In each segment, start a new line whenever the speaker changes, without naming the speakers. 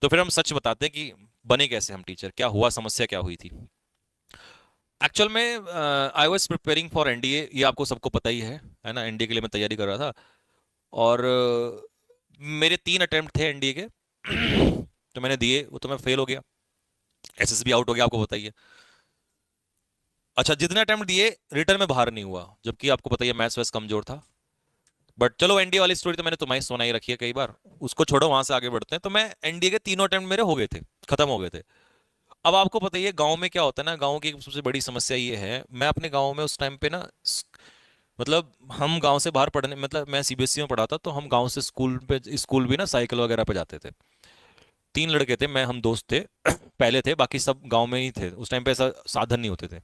तो फिर हम सच बताते हैं कि बने कैसे हम टीचर, क्या हुआ, समस्या क्या हुई थी। एक्चुअल में I was preparing for NDA, ये आपको सबको पता ही है ना। एनडीए के लिए मैं तैयारी कर रहा था, और मेरे 3 अटेम्प्ट थे एनडीए के। तो मैंने दिए, वो तो मैं फेल हो गया। एसएसबी आउट हो गया, आपको बताइए। अच्छा, जितने अटेम्प्ट दिए रिटर्न में बाहर नहीं हुआ, जबकि आपको पता ही है मैथ्स वैस कमजोर था। बट चलो, एनडीए वाली स्टोरी तो मैंने तुम्हारी सुनाई रखी है कई बार, उसको छोड़ो, वहां से आगे बढ़ते हैं। तो मैं एनडीए के तीनों अटेम्प्ट मेरे हो गए थे, खत्म हो गए थे। अब आपको पता ही है गांव में क्या होता है ना, गांव की सबसे बड़ी समस्या ये है, मैं अपने गांव में उस टाइम पे ना, मतलब हम गांव से बाहर पढ़ने, मतलब मैं सीबीएसई में पढ़ा था, तो हम गांव से स्कूल पे, स्कूल भी ना साइकिल वगैरह पे जाते थे। 3 लड़के थे, मैं, हम दोस्त थे। पहले थे, बाकी सब गांव में ही थे। उस टाइम पे ऐसा साधन नहीं होते थे।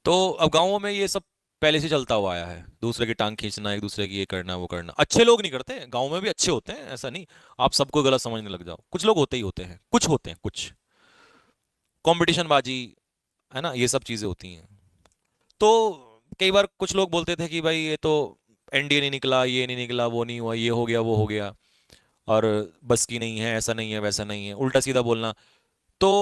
तो अब गांवों में ये सब पहले से चलता हुआ आया है, दूसरे की टांग खींचना, एक दूसरे की ये करना वो करना। अच्छे लोग नहीं करते, गांव में भी अच्छे होते हैं, ऐसा नहीं। आप सबको गलत समझने लग जाओ, कुछ लोग होते ही होते हैं, कुछ होते हैं, कुछ कंपटीशन बाजी, है ना, ये सब चीजें होती हैं। तो कई बार कुछ लोग बोलते थे कि भाई ये तो एनडीए नहीं निकला, ये नहीं निकला, वो नहीं हुआ, ये हो गया, वो हो गया, और बस की नहीं है, ऐसा नहीं है, वैसा नहीं है, उल्टा सीधा बोलना। तो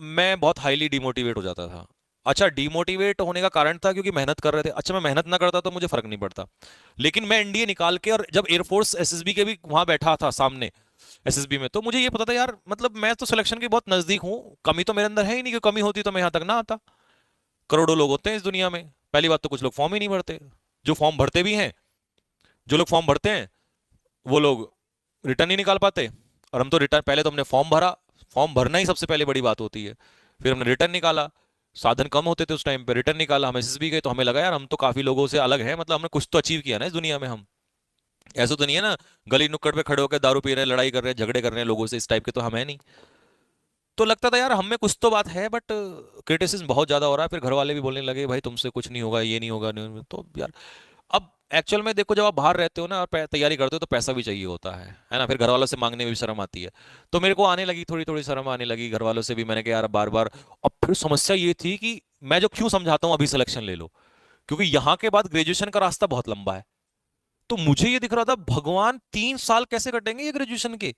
मैं बहुत हाईली डिमोटिवेट हो जाता था। अच्छा, डिमोटिवेट होने का कारण था क्योंकि मेहनत कर रहे थे। अच्छा, मैं मेहनत ना करता तो मुझे फर्क नहीं पड़ता, लेकिन मैं एनडीए निकाल के, और जब एयरफोर्स एसएसबी के भी वहां बैठा था सामने एसएसबी में, तो मुझे ये पता था यार, मतलब मैं तो सिलेक्शन के बहुत नजदीक हूँ, कमी तो मेरे अंदर है ही नहीं, कि कमी होती तो मैं यहाँ तक ना आता। करोड़ों लोग होते हैं इस दुनिया में, पहली बात तो कुछ लोग फॉर्म ही नहीं भरते, जो फॉर्म भरते भी हैं, जो लोग फॉर्म भरते हैं वो लोग रिटर्न नहीं निकाल पाते। और हम तो रिटर्न, पहले तो हमने फॉर्म भरा, फॉर्म भरना ही सबसे पहले बड़ी बात होती है। फिर हमने रिटर्न निकाला, साधन कम होते थे उस टाइम पे, रिटर्न निकाला, हम एसएसबी गए, तो हमें लगा यार हम तो काफी लोगों से अलग हैं, मतलब हमने कुछ तो अचीव किया ना इस दुनिया में हम। ऐसा तो नहीं है ना, गली नुक्कड़ पे खड़े होकर दारू पी रहे हैं, लड़ाई कर रहे हैं, झगड़े कर रहे हैं लोगों से, इस टाइप के तो हम है नहीं। तो लगता था यार हम में कुछ तो बात है, बट क्रिटिसिज्म बहुत ज्यादा हो रहा है। फिर घर वाले भी बोलने लगे भाई तुमसे कुछ नहीं होगा, ये नहीं होगा, नहीं, तो यार। अब एक्चुअल में देखो, जब आप बाहर रहते हो ना और तैयारी करते हो, तो पैसा भी चाहिए होता है ना। फिर घर वालों से मांगने में भी शर्म आती है। तो मेरे को आने लगी, थोड़ी थोड़ी शर्म आने लगी घर वालों से भी, मैंने कहा यार बार बार। अब फिर समस्या ये थी कि मैं जो क्यों समझाता हूँ अभी सिलेक्शन ले लो, क्योंकि यहाँ के बाद ग्रेजुएशन का रास्ता बहुत लंबा है। तो मुझे ये दिख रहा था, भगवान 3 साल कैसे कटेंगे ये ग्रेजुएशन के।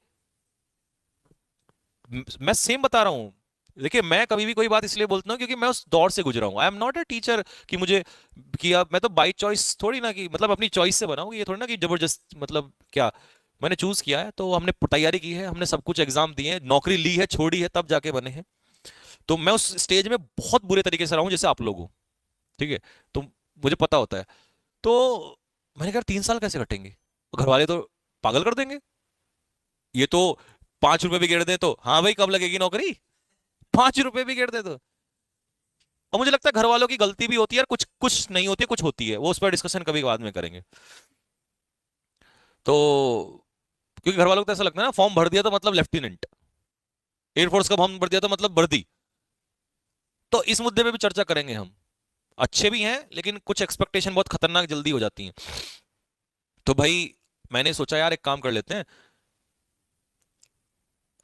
मैं सेम बता रहा हूँ। देखिए, मैं कभी भी कोई बात इसलिए बोलता हूँ क्योंकि मैं उस दौर से गुजरा हूँ। I am not a teacher कि मुझे किया, मैं तो बाई चॉइस थोड़ी ना, कि मतलब अपनी चॉइस से बनाऊँ, ये थोड़ी ना कि जबरदस्त, मतलब क्या, मैंने चूज किया है, तो हमने तैयारी की है, हमने सब कुछ एग्जाम दिए हैं, नौकरी ली है, छोड़ी है, तब जाके बने हैं। तो मैं उस स्टेज में बहुत बुरे तरीके से रहा हूँ, जैसे आप लोग हो, ठीक है। तो मुझे पता होता है। तो मैंने कहा 3 साल कैसे कटेंगे, घर वाले तो पागल कर देंगे। ये तो 5 रुपए भी गिर दे तो हाँ भाई कब लगेगी नौकरी, 5 रुपए भी गिर दे तो। और मुझे लगता है घर वालों की गलती भी होती है, कुछ कुछ नहीं होती है, कुछ होती है, वो उस पर डिस्कशन कभी बाद में करेंगे। तो क्योंकि घर वालों को तो ऐसा लगता है ना, फॉर्म भर दिया तो मतलब लेफ्टिनेंट, एयरफोर्स का फॉर्म भर दिया तो मतलब वर्दी। तो इस मुद्दे पे भी चर्चा करेंगे हम। अच्छे भी हैं, लेकिन कुछ एक्सपेक्टेशन बहुत खतरनाक जल्दी हो जाती हैं। तो भाई मैंने सोचा यार एक काम कर लेते हैं।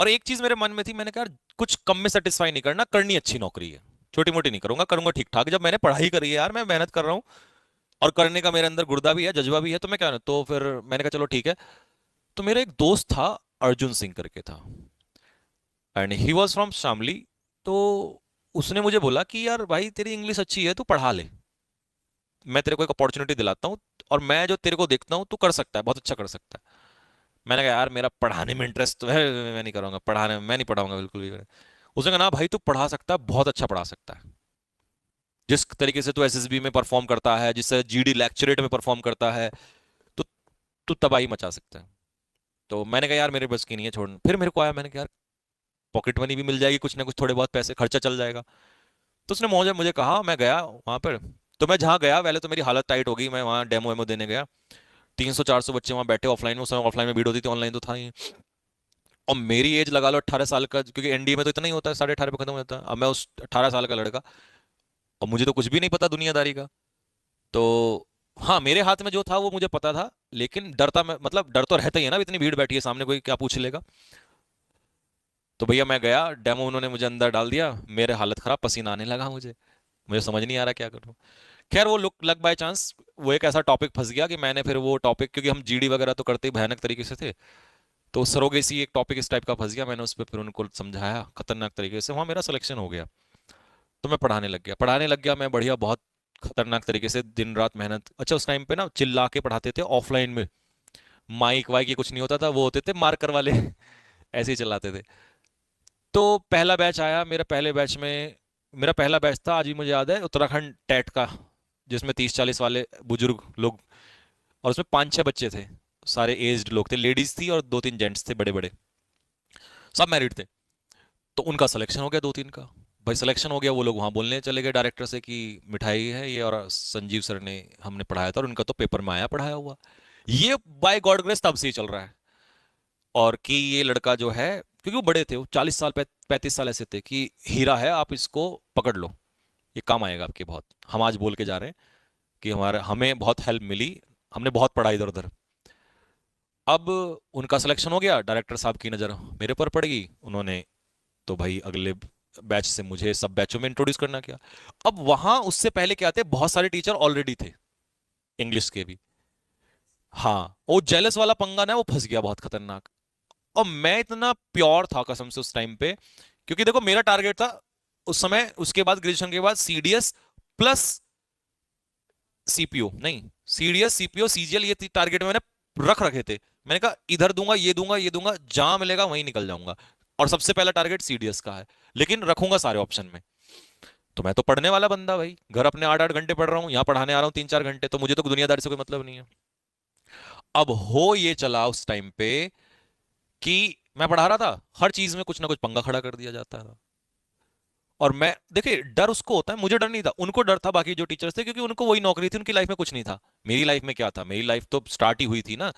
और एक चीज मेरे मन में थी, मैंने कहा यार, कुछ कम में सेटिस्फाई नहीं करना, करनी अच्छी नौकरी है। छोटी मोटी नहीं करूंगा, करूंगा ठीक ठाक। जब मैंने पढ़ाई करी है यार, मैं मेहनत कर रहा हूँ, और करने का मेरे अंदर गुर्दा भी है, जज्बा भी है, तो मैं क्या, तो फिर मैंने कहा चलो ठीक है। तो मेरा एक दोस्त था, अर्जुन सिंह करके था, and he was from Shamli. तो उसने मुझे बोला कि यार भाई तेरी इंग्लिश अच्छी है, तू पढ़ा ले, मैं तेरे को एक अपॉर्चुनिटी दिलाता हूँ, और मैं जो तेरे को देखता हूँ तू कर सकता है, बहुत अच्छा कर सकता है। मैंने कहा यार मेरा पढ़ाने में इंटरेस्ट तो है, मैं नहीं करूंगा पढ़ाने में, मैं नहीं पढ़ाऊंगा बिल्कुल भी। उसने कहा ना भाई तू पढ़ा सकता है, बहुत अच्छा पढ़ा सकता है, जिस तरीके से तू एसएसबी में परफॉर्म करता है, जिससे जीडी लेक्चरेट में परफॉर्म करता है, तो तू तबाही मचा सकता है। तो मैंने कहा यार मेरे बस की नहीं है, छोड़। फिर मेरे को आया, मैंने कहा यार पॉकेट मनी भी मिल जाएगी, कुछ ना कुछ थोड़े बहुत पैसे खर्चा चल जाएगा। तो उसने मुझे मुझे कहा, मैं गया वहां पर। तो मैं जहाँ गया, पहले तो मेरी हालत टाइट हो गई, मैं वहाँ डेमो वेमो देने गया। 300 400 बच्चे वहाँ बैठे ऑफलाइन में, उस समय ऑफलाइन में भीड़ होती थी, ऑनलाइन तो था ही। और मेरी एज लगा लो 18 साल का, क्योंकि एनडीए में तो इतना ही होता है, 18.5 पे खत्म हो जाता है। अब मैं उस 18 साल का लड़का, और मुझे तो कुछ भी नहीं पता दुनियादारी का। तो हाँ, मेरे हाथ में जो था वो मुझे पता था, लेकिन डरता मैं, मतलब डर तो रहता ही है ना, इतनी भीड़ बैठी है सामने, कोई क्या पूछ लेगा। तो भैया मैं गया, डेमो उन्होंने मुझे अंदर डाल दिया, मेरे हालत खराब, पसीना आने लगा मुझे, मुझे समझ नहीं आ रहा क्या करूं। खैर वो लुक लक बाय चांस, वो एक ऐसा टॉपिक फंस गया कि मैंने फिर वो टॉपिक, क्योंकि हम जीडी वगैरह तो करते ही भयानक तरीके से थे, तो सरोगेसी एक टॉपिक इस टाइप का फंस गया, मैंने उस पर फिर उनको समझाया खतरनाक तरीके से, वहां मेरा सिलेक्शन हो गया। तो मैं पढ़ाने लग गया मैं बढ़िया, बहुत खतरनाक तरीके से, दिन रात मेहनत। अच्छा उस टाइम पे ना चिल्ला के पढ़ाते थे ऑफलाइन में, माइक वाइक ये कुछ नहीं होता था, वो होते थे मार्कर वाले ऐसे ही चलाते थे। तो पहला बैच आया, मेरा पहला बैच था, आज भी मुझे याद है, उत्तराखंड टेट का, जिसमें 30-40 वाले बुजुर्ग लोग, और उसमें 5-6 बच्चे थे, सारे एज्ड लोग थे, लेडीज थी और 2-3 जेंट्स थे बड़े बड़े, सब मैरिड थे। तो उनका सिलेक्शन हो गया, 2-3 का। भाई सिलेक्शन हो गया, वो लोग वहां बोलने चले गए डायरेक्टर से कि मिठाई है ये, और संजीव सर ने हमने पढ़ाया था और उनका तो पेपर में आया पढ़ाया हुआ। ये बाय गॉड ग्रेस तब से ही चल रहा है। और कि ये लड़का जो है, क्योंकि वो बड़े थे, वो 40 साल 35 साल ऐसे थे, कि हीरा है, आप इसको पकड़ लो, ये काम आएगा आपके बहुत। हम आज बोल के जा रहे हैं कि हमें बहुत हेल्प मिली, हमने बहुत पढ़ा इधर उधर। अब उनका सिलेक्शन हो गया, डायरेक्टर साहब की नज़र मेरे पर पड़ गई, उन्होंने तो भाई अगले बैच से मुझे सब बैचों में इंट्रोड्यूस करना किया। अब वहां उससे पहले क्या थे, बहुत सारे टीचर ऑलरेडी थे, इंग्लिश के भी। हाँ, वो जेलस वाला पंगा ना, वो फंस गया बहुत खतरनाक। और मैं इतना प्योर था कसम से उस टाइम पे, क्योंकि देखो मेरा टारगेट था उस समय, उसके बाद ग्रेजुएशन के बाद सीडीएस प्लस सीपीओ, नहीं, सीडीएस सीपीओ सीजीएल, ये टारगेट मैंने रख रखे थे। मैंने कहा इधर दूंगा, ये दूंगा, ये दूंगा, जहां मिलेगा वहीं निकल जाऊंगा। और सबसे पहला टारगेट सीडीएस का है, लेकिन रखूंगा सारे ऑप्शन में। तो मैं तो पढ़ने वाला बंदा भाई, घर अपने 8-8 घंटे पढ़ रहा हूँ, यहाँ पढ़ाने आ रहा हूँ 3-4 घंटे, तो मुझे तो दुनियादारी से कोई मतलब नहीं है। अब हो ये चला उस टाइम पे कि मैं पढ़ा रहा था, हर चीज में कुछ ना कुछ पंगा खड़ा कर दिया जाता था। और मैं देखिए, डर उसको होता है, मुझे डर नहीं था, उनको डर था बाकी जो टीचर्स थे, क्योंकि उनको वही नौकरी थी, उनकी लाइफ में कुछ नहीं था। मेरी लाइफ में क्या था, मेरी लाइफ तो स्टार्ट ही हुई थी ना।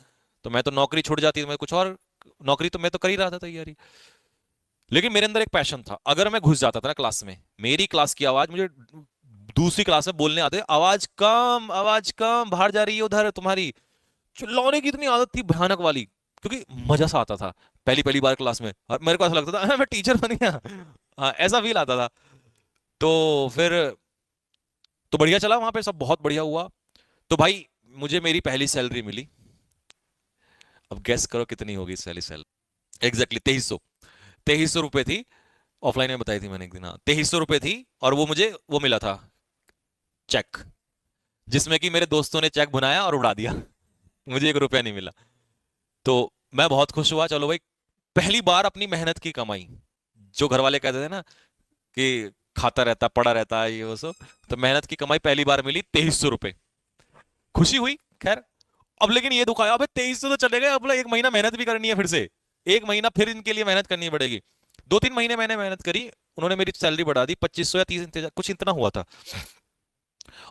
तो मैं तो नौकरी छूट जाती तो मैं कुछ और, नौकरी तो मैं तो कर ही रहा था तैयारी। लेकिन मेरे अंदर एक पैशन था, अगर मैं घुस जाता था ना क्लास में, मेरी क्लास की आवाज मुझे दूसरी क्लास में बोलने आते, आवाज कम, बाहर जा रही है उधर तुम्हारी, चिल्लाने की इतनी आदत थी भयानक वाली, क्योंकि मजा सा आता था पहली पहली बार क्लास में, और मेरे को ऐसा लगता था मैं टीचर बन गया। हाँ, ऐसा फील आता था। तो फिर तो बढ़िया चला वहां पे, सब बहुत बढ़िया हुआ। तो भाई मुझे मेरी पहली सैलरी मिली। अब गेस करो कितनी होगी पहली सैलरी, एग्जैक्टली 2300 थी। ऑफलाइन में बताई थी मैंने एक दिन, हाँ 2300 थी। और वो मुझे वो मिला था चेक, जिसमें कि मेरे दोस्तों ने चेक भुनाया और उड़ा दिया। मुझे 1 रुपया नहीं मिला। तो मैं बहुत खुश हुआ, चलो भाई, पहली बार अपनी मेहनत की कमाई, जो घर वाले कहते थे ना कि खाता रहता पड़ा रहता है ये वो सब, तो मेहनत की कमाई पहली बार मिली 2300 रुपये। खुशी हुई, खैर। अब लेकिन ये दुख आया, अबे 2300 तो चले गए, अब 1 महीना मेहनत भी करनी है फिर से, 1 महीना फिर इनके लिए मेहनत करनी पड़ेगी। 2-3 महीने मैंने मेहनत करी, उन्होंने मेरी सैलरी बढ़ा दी, 2500 या 30 कुछ इतना हुआ था।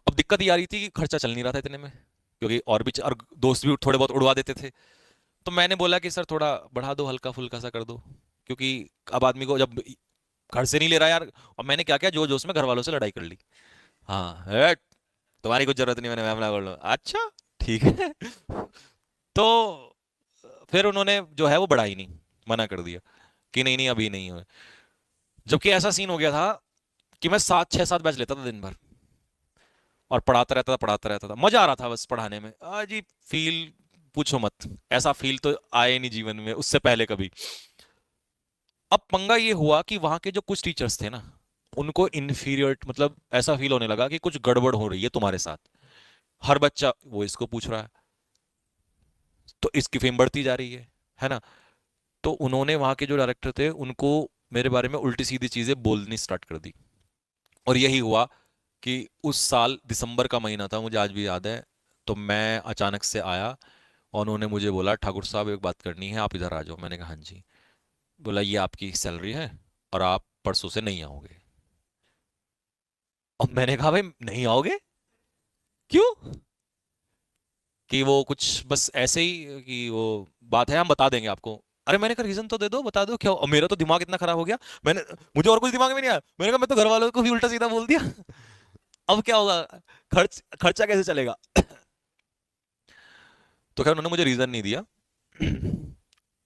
अब दिक्कत ये आ रही थी कि खर्चा चल नहीं रहा था इतने में, क्योंकि और दोस्त भी थोड़े बहुत उड़वा देते थे। तो मैंने बोला कि सर थोड़ा बढ़ा दो, हल्का फुल्का सा कर दो, क्योंकि अब आदमी को जब घर से नहीं ले रहा यार। और मैंने क्या किया, जो जोश में घर वालों से लड़ाई कर ली। हाँ तुम्हारी कुछ जरूरत नहीं, मैंने मैमला कर लो, अच्छा ठीक है। तो फिर उन्होंने जो है वो बढ़ा ही नहीं, मना कर दिया कि नहीं नहीं अभी नहीं है। जबकि ऐसा सीन हो गया था कि मैं 7-6-7 बैच लेता था दिन भर, और पढ़ाता रहता था, मजा आ रहा था बस पढ़ाने में। आज ही फील पूछो मत, ऐसा फील तो आए नहीं जीवन में उससे पहले कभी। अब पंगा ये हुआ कि वहां के जो कुछ टीचर्स थे ना, उनको इन्फीरियर, मतलब ऐसा फील होने लगा कि कुछ गड़बड़ हो रही है तुम्हारे साथ, हर बच्चा वो इसको पूछ रहा है, तो इसकी फेम बढ़ती जा रही है ना। तो उन्होंने, वहां के जो डायरेक्टर थे, उनको मेरे बारे में उल्टी सीधी चीजें बोलनी स्टार्ट कर दी। और यही हुआ कि उस साल दिसंबर का महीना था, मुझे आज भी याद है। तो मैं अचानक से आया, और उन्होंने मुझे बोला ठाकुर साहब एक बात करनी है, आप इधर आ जाओ। मैंने कहा हाँ जी। बोला ये आपकी सैलरी है, और आप परसों से नहीं आओगे। और मैंने कहा भाई नहीं आओगे, क्यों? कि वो कुछ बस ऐसे ही कि वो बात है, हम बता देंगे आपको। अरे मैंने कहा रीजन तो दे दो, बता दो क्या। और मेरा तो दिमाग इतना खराब हो गया, मैंने, मुझे और कुछ दिमाग में नहीं आया, मैंने कहा मैं तो घर वालों को भी उल्टा सीधा बोल दिया। अब क्या होगा, खर्चा कैसे चलेगा। तो खैर उन्होंने मुझे रीजन नहीं दिया।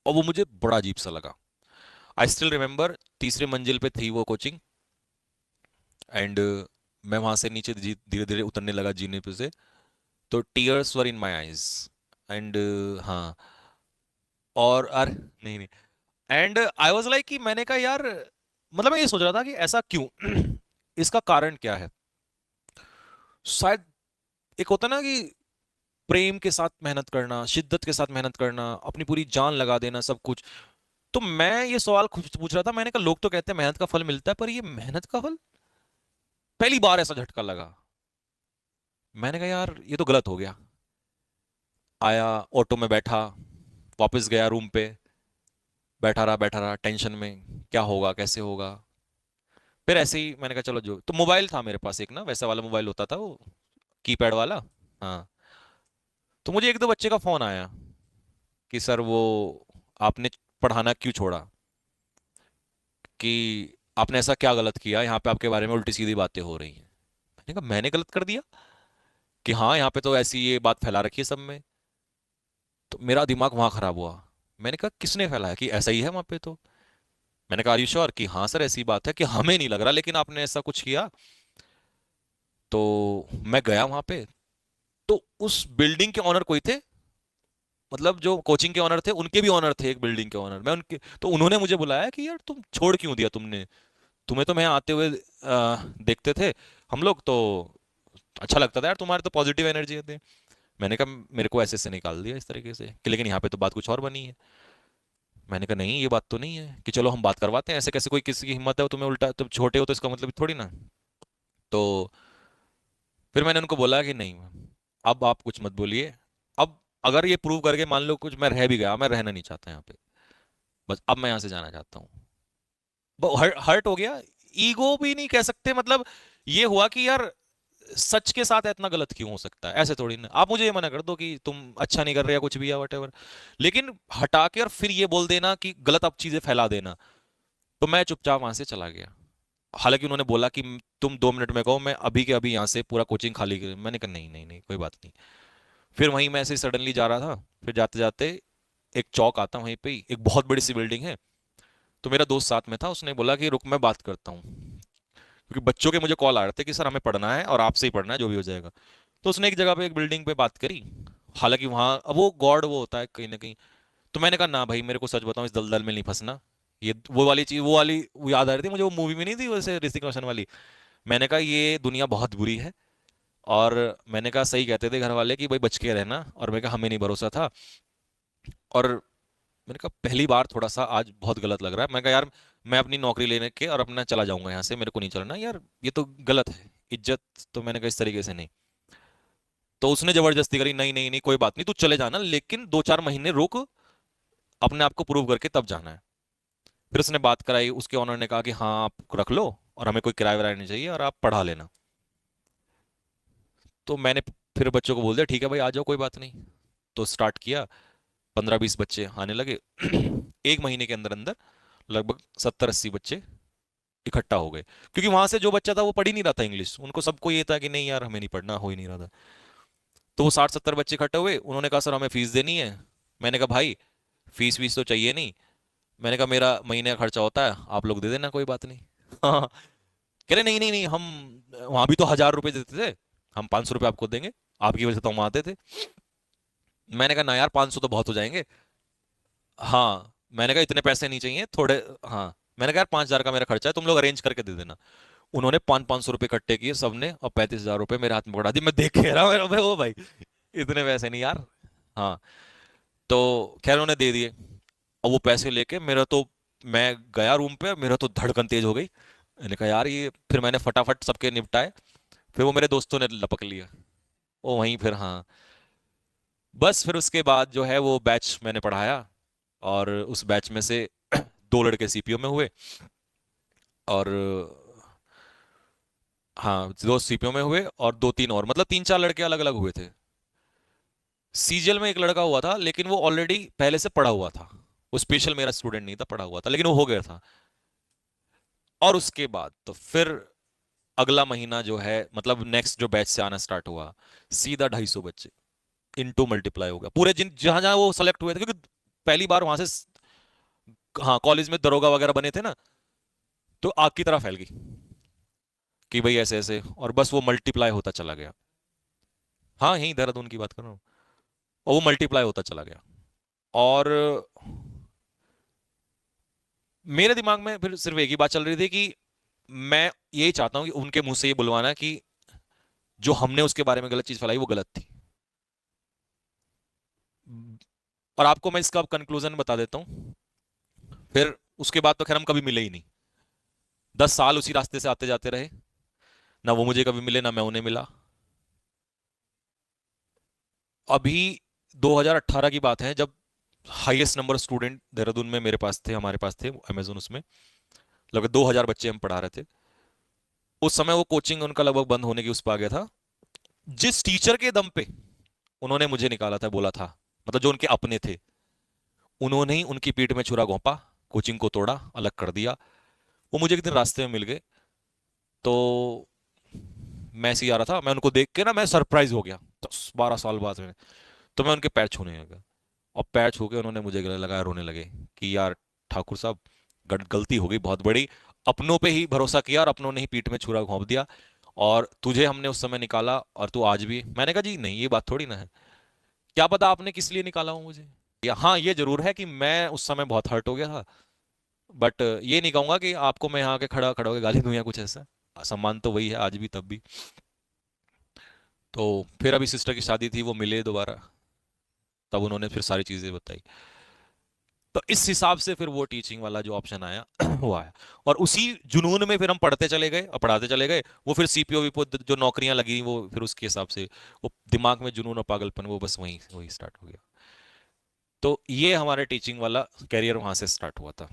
और वो मुझे बड़ा अजीब सा लगा। आई स्टिल रिमेम्बर, तीसरे मंजिल पे थी वो कोचिंग, एंड मैं वहां से नीचे धीरे धीरे उतरने लगा जीने पे से। तो tears were in my eyes, and हाँ, और अरे नहीं नहीं, एंड आई वाज लाइक कि मैंने कहा यार, मतलब मैं ये सोच रहा था कि ऐसा क्यों, इसका कारण क्या है। शायद एक होता ना कि प्रेम के साथ मेहनत करना, शिद्दत के साथ मेहनत करना, अपनी पूरी जान लगा देना सब कुछ। तो मैं ये सवाल खुद पूछ रहा था, मैंने कहा लोग तो कहते हैं मेहनत का फल मिलता है, पर ये मेहनत का फल, पहली बार ऐसा झटका लगा। मैंने कहा यार ये तो गलत हो गया। आया, ऑटो में बैठा, वापस गया रूम पे, बैठा रहा टेंशन में, क्या होगा कैसे होगा। फिर ऐसे ही मैंने कहा चलो, जो तो मोबाइल था मेरे पास एक ना, वैसा वाला मोबाइल होता था वो, कीपैड वाला। हाँ, तो मुझे एक दो बच्चे का फोन आया कि सर वो आपने पढ़ाना क्यों छोड़ा, कि आपने ऐसा क्या गलत किया, यहाँ पे आपके बारे में उल्टी सीधी बातें हो रही हैं। मैंने कहा मैंने गलत कर दिया, कि हाँ यहाँ पे तो ऐसी ये बात फैला रखी है सब में। तो मेरा दिमाग वहां खराब हुआ। मैंने कहा किसने फैलाया, कि ऐसा ही है वहां पे तो। मैंने कहा आर यू श्योर, कि हाँ सर ऐसी बात है, कि हमें नहीं लग रहा लेकिन आपने ऐसा कुछ किया। तो मैं गया वहां पे, तो उस बिल्डिंग के ऑनर कोई थे, मतलब जो कोचिंग के ऑनर थे उनके भी ऑनर थे, एक बिल्डिंग के ऑनर, मैं उनके, तो उन्होंने मुझे बुलाया कि यार तुम छोड़ क्यों दिया तुमने, तुम्हें तो मैं आते हुए देखते थे हम लोग तो, अच्छा लगता था यार, तुम्हारे तो पॉजिटिव एनर्जी थे। मैंने कहा मेरे को ऐसे से निकाल दिया इस तरीके से, कि लेकिन यहाँ पे तो बात कुछ और बनी है। मैंने कहा नहीं ये बात तो नहीं है, कि चलो हम बात करवाते हैं, ऐसे कैसे कोई किसी की हिम्मत है, तुम्हें उल्टा, तुम छोटे हो तो इसका मतलब थोड़ी ना। तो फिर मैंने उनको बोला कि नहीं, अब आप कुछ मत बोलिए। अब अगर ये प्रूव करके मान लो कुछ मैं रह भी गया, मैं रहना नहीं चाहता यहाँ पे, बस अब मैं यहाँ से जाना चाहता हूँ। वो हर्ट हो गया, ईगो भी नहीं कह सकते, मतलब ये हुआ कि यार सच के साथ इतना गलत क्यों हो सकता है, ऐसे थोड़ी ना आप मुझे ये मना कर दो कि तुम अच्छा नहीं कर रहे या कुछ भी या वट, लेकिन हटा के और फिर ये बोल देना कि गलत आप चीजें फैला देना। तो मैं चुपचाप वहां से चला गया। हालांकि उन्होंने बोला कि तुम 2 मिनट में कहो, मैं अभी के अभी यहाँ से पूरा कोचिंग खाली कर, मैंने कहा नहीं नहीं नहीं कोई बात नहीं। फिर वहीं मैं ऐसे सडनली जा रहा था, फिर जाते जाते एक चौक आता, वहीं पे ही एक बहुत बड़ी सी बिल्डिंग है। तो मेरा दोस्त साथ में था, उसने बोला कि रुक मैं बात करता हूँ, क्योंकि बच्चों के मुझे कॉल आ रहे थे कि सर हमें पढ़ना है और आपसे ही पढ़ना है जो भी हो जाएगा। तो उसने एक जगह पे एक बिल्डिंग पे बात करी। हालांकि वहां अब वो गॉड वो होता है कहीं ना कहीं। तो मैंने कहा ना भाई मेरे को सच बताऊं, इस दलदल में नहीं फंसना। ये वो वाली चीज, वो वाली वो याद आ रही थी मुझे, वो मूवी में नहीं थी वैसे ऋतिक रोशन वाली। मैंने कहा ये दुनिया बहुत बुरी है। और मैंने कहा सही कहते थे घर वाले कि भाई बच के रहना, और मैंने कहा हमें नहीं भरोसा था। और मैंने कहा पहली बार थोड़ा सा आज बहुत गलत लग रहा है। मैंने कहा यार मैं अपनी नौकरी लेने के और अपना चला जाऊंगा यहाँ से, मेरे को नहीं चलना यार, ये तो गलत है, इज्जत। तो मैंने कहा इस तरीके से नहीं। तो उसने जबरदस्ती करी, नहीं नहीं नहीं कोई बात नहीं तू चले जाना, लेकिन 2-4 महीने रुक, अपने आप को प्रूव करके तब जाना है। फिर उसने बात कराई, उसके ऑनर ने कहा कि हाँ आप रख लो, और हमें कोई किराया विराया नहीं चाहिए, और आप पढ़ा लेना। तो मैंने फिर बच्चों को बोल दिया ठीक है भाई आ जाओ कोई बात नहीं। तो स्टार्ट किया, 15-20 बच्चे आने लगे। एक महीने के अंदर अंदर लगभग 70-80 बच्चे इकट्ठा हो गए, क्योंकि वहां से जो बच्चा था वो पढ़ ही नहीं रहा था इंग्लिश, उनको सबको ये था कि नहीं यार हमें नहीं पढ़ना, हो ही नहीं रहा था। तो वो 60-70 बच्चे इकट्ठे हुए, उन्होंने कहा सर हमें फीस देनी है। मैंने कहा भाई फीस वीस तो चाहिए नहीं। मैंने कहा मेरा महीने का खर्चा होता है, आप लोग दे देना कोई बात नहीं। हाँ, कह रहे नहीं नहीं नहीं, हम वहां भी तो 1000 रुपए देते थे, हम 500 रुपये आपको देंगे, आपकी वजह से तो हम आते थे। मैंने कहा ना यार 500 तो बहुत हो जाएंगे। हाँ, मैंने कहा इतने पैसे नहीं चाहिए थोड़े। हाँ, मैंने कहा यार 5,000 का मेरा खर्चा है, तुम लोग अरेंज करके दे देना। उन्होंने 500-500 रुपये इकट्ठे किए सबने, और 35,000 रुपये मेरे हाथ में पकड़ा दी। मैं देख के रहा हूँ, मेरा भाई ओ भाई इतने पैसे नहीं यार। हाँ, तो खैर उन्होंने दे दिए। और वो पैसे लेके मेरा तो, मैं गया रूम पे, मेरा तो धड़कन तेज हो गई। मैंने कहा यार ये, फिर मैंने फटाफट सबके निपटाए। फिर वो मेरे दोस्तों ने लपक लिया, वो वहीं फिर। हाँ, बस फिर उसके बाद जो है वो बैच मैंने पढ़ाया, और उस बैच में से 2 लड़के सीपीओ में हुए, और हाँ 2 सीपीओ में हुए, और 2-3 और, मतलब 3-4 लड़के अलग अलग हुए थे। सीजीएल में एक लड़का हुआ था, लेकिन वो ऑलरेडी पहले से पढ़ा हुआ था, वो स्पेशल मेरा स्टूडेंट नहीं था, पढ़ा हुआ था, लेकिन वो हो गया था। और उसके बाद तो फिर अगला महीना जो है, मतलब नेक्स्ट जो बैच से आना स्टार्ट हुआ, सीधा 250 बच्चे इनटू मल्टीप्लाई हो गया पूरे, जिन जहां जहां वो सेलेक्ट हुए थे, क्योंकि पहली बार वहां से हाँ कॉलेज में दरोगा वगैरह बने थे ना, तो आग की तरह फैल गई कि भाई ऐसे ऐसे, और बस वो मल्टीप्लाई होता चला गया। हाँ यही देहरादून की बात कर रहा हूँ, और वो मल्टीप्लाई होता चला गया। और मेरे दिमाग में फिर सिर्फ एक ही बात चल रही थी कि मैं यही चाहता हूं कि उनके मुंह से ये बुलवाना कि जो हमने उसके बारे में गलत चीज फैलाई वो गलत थी। और आपको मैं इसका कंक्लूजन बता देता हूं। फिर उसके बाद तो खैर हम कभी मिले ही नहीं। 10 साल उसी रास्ते से आते जाते रहे, ना वो मुझे कभी मिले ना मैं उन्हें मिला। अभी 2018 की बात है जब हाईएस्ट नंबर स्टूडेंट देहरादून में मेरे पास थे, हमारे पास थे अमेजोन, उसमें लगभग 2000 बच्चे हम पढ़ा रहे थे। उस समय वो कोचिंग उनका लगभग बंद होने की उस पर आ गया था। जिस टीचर के दम पे उन्होंने मुझे निकाला था, बोला था, मतलब जो उनके अपने थे, उन्होंने ही उनकी पीठ में छुरा घोंपा, कोचिंग को तोड़ा, अलग कर दिया। वो मुझे एक दिन रास्ते में मिल गए, तो मैं ऐसे ही आ रहा था, मैं उनको देख के ना मैं सरप्राइज हो गया 10-12 साल बाद में। तो मैं उनके पैर छूने लगा, और पैर छू के उन्होंने मुझे गले लगाया, रोने लगे कि यार ठाकुर साहब, गलती हो गई बहुत बड़ी, अपनों पे ही भरोसा किया और अपनों ने ही पीठ में छुरा घोंप दिया, और तुझे हमने उस समय निकाला और तू आज भी। मैंने कहा जी नहीं, ये बात थोड़ी ना है, क्या पता आपने किस लिए निकाला हो मुझे। या हाँ, ये जरूर है कि मैं उस समय बहुत हर्ट हो गया था, बट ये नहीं कहूंगा कि आपको मैं यहाँ के खड़ा खड़ा होकर गाली दूं या कुछ ऐसा। सम्मान तो वही है आज भी तब भी। तो फिर अभी सिस्टर की शादी थी, वो मिले दोबारा, तब उन्होंने फिर सारी चीजें बताई। तो इस हिसाब से फिर वो टीचिंग वाला जो ऑप्शन आया वो आया। और उसी जुनून में फिर हम पढ़ते चले गए और पढ़ाते चले गए। वो फिर सीपीओ वीपीओ जो नौकरियां लगी वो फिर उसके हिसाब से, वो दिमाग में जुनून और पागलपन वो बस वहीं वही स्टार्ट हो गया। तो ये हमारे टीचिंग वाला कैरियर वहां से स्टार्ट हुआ था।